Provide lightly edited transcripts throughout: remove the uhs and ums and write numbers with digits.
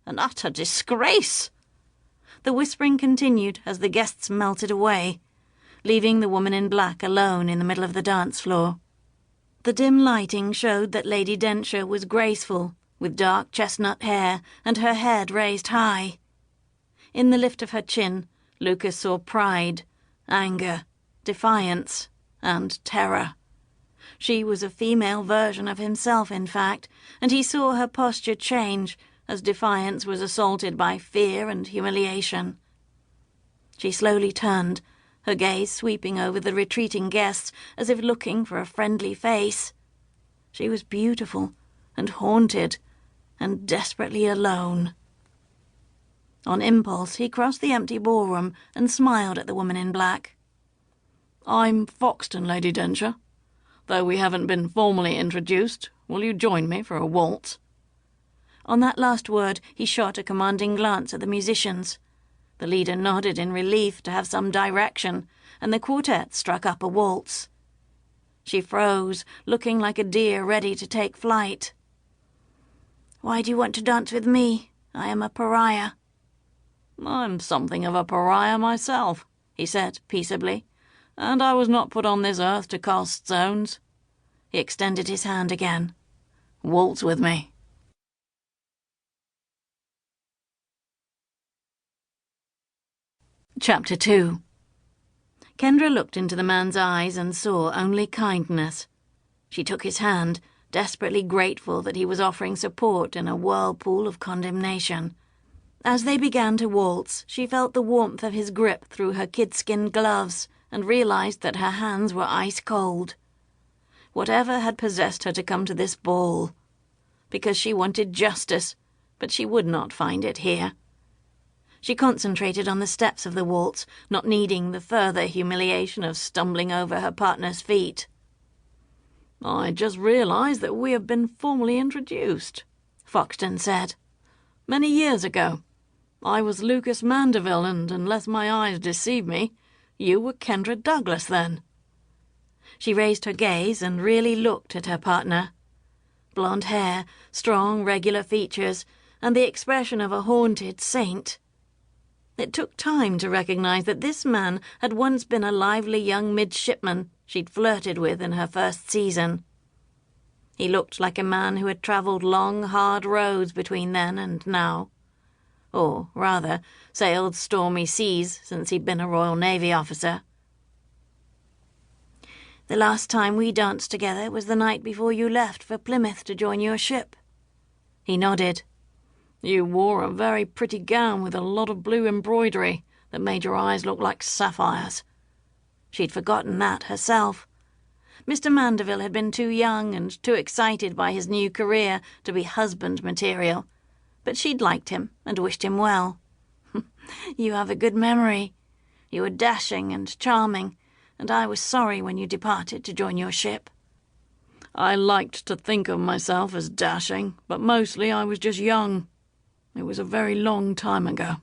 An utter disgrace." The whispering continued as the guests melted away, leaving the woman in black alone in the middle of the dance floor. The dim lighting showed that Lady Denshire was graceful, with dark chestnut hair and her head raised high. In the lift of her chin, Lucas saw pride, anger, defiance, and terror. She was a female version of himself, in fact, and he saw her posture change as defiance was assaulted by fear and humiliation. She slowly turned, her gaze sweeping over the retreating guests as if looking for a friendly face. She was beautiful and haunted and desperately alone. On impulse, he crossed the empty ballroom and smiled at the woman in black. "I'm Foxton, Lady Denshire. Though we haven't been formally introduced, will you join me for a waltz?" On that last word, he shot a commanding glance at the musicians. The leader nodded in relief to have some direction, and the quartet struck up a waltz. She froze, looking like a deer ready to take flight. "Why do you want to dance with me? I am a pariah." "I'm something of a pariah myself," he said peaceably, "and I was not put on this earth to cast stones." He extended his hand again. "Waltz with me." Chapter 2. Kendra looked into the man's eyes and saw only kindness. She took his hand, desperately grateful that he was offering support in a whirlpool of condemnation. As they began to waltz, she felt the warmth of his grip through her kid-skin gloves and realized that her hands were ice-cold. Whatever had possessed her to come to this ball? Because she wanted justice, but she would not find it here. She concentrated on the steps of the waltz, not needing the further humiliation of stumbling over her partner's feet. "I just realized that we have been formally introduced," Foxton said. "Many years ago. I was Lucas Mandeville, and unless my eyes deceive me, you were Kendra Douglas then." She raised her gaze and really looked at her partner. Blonde hair, strong, regular features, and the expression of a haunted saint. It took time to recognize that this man had once been a lively young midshipman she'd flirted with in her first season. He looked like a man who had travelled long, hard roads between then and now. Or, rather, sailed stormy seas since he'd been a Royal Navy officer. "The last time we danced together was the night before you left for Plymouth to join your ship." He nodded. "You wore a very pretty gown with a lot of blue embroidery that made your eyes look like sapphires." She'd forgotten that herself. Mr. Mandeville had been too young and too excited by his new career to be husband material, but she'd liked him and wished him well. "You have a good memory. You were dashing and charming, and I was sorry when you departed to join your ship." "I liked to think of myself as dashing, but mostly I was just young. It was a very long time ago,"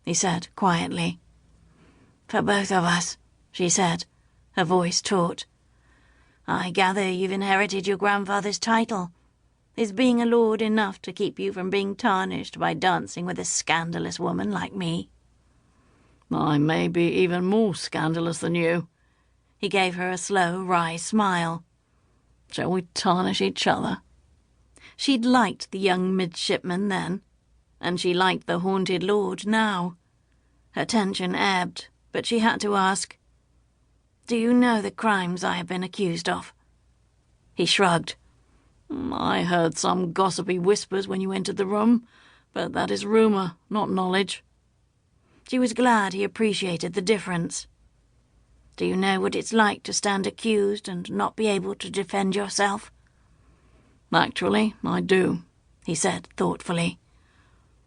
he said quietly. "For both of us," she said, her voice taut. "I gather you've inherited your grandfather's title. Is being a lord enough to keep you from being tarnished by dancing with a scandalous woman like me?" "I may be even more scandalous than you." He gave her a slow, wry smile. "Shall we tarnish each other?" She'd liked the young midshipman then, and she liked the haunted lord now. Her tension ebbed, but she had to ask, "Do you know the crimes I have been accused of?" He shrugged. "I heard some gossipy whispers when you entered the room, but that is rumour, not knowledge." She was glad he appreciated the difference. "Do you know what it's like to stand accused and not be able to defend yourself?" "Actually, I do," he said thoughtfully.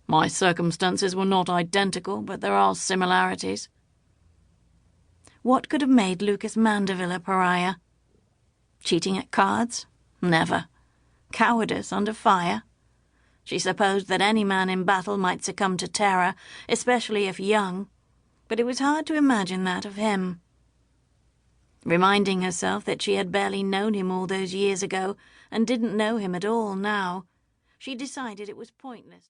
"My circumstances were not identical, but there are similarities." What could have made Lucas Mandeville a pariah? Cheating at cards? Never. Cowardice under fire? She supposed that any man in battle might succumb to terror, especially if young, but it was hard to imagine that of him. Reminding herself that she had barely known him all those years ago and didn't know him at all now, she decided it was pointless.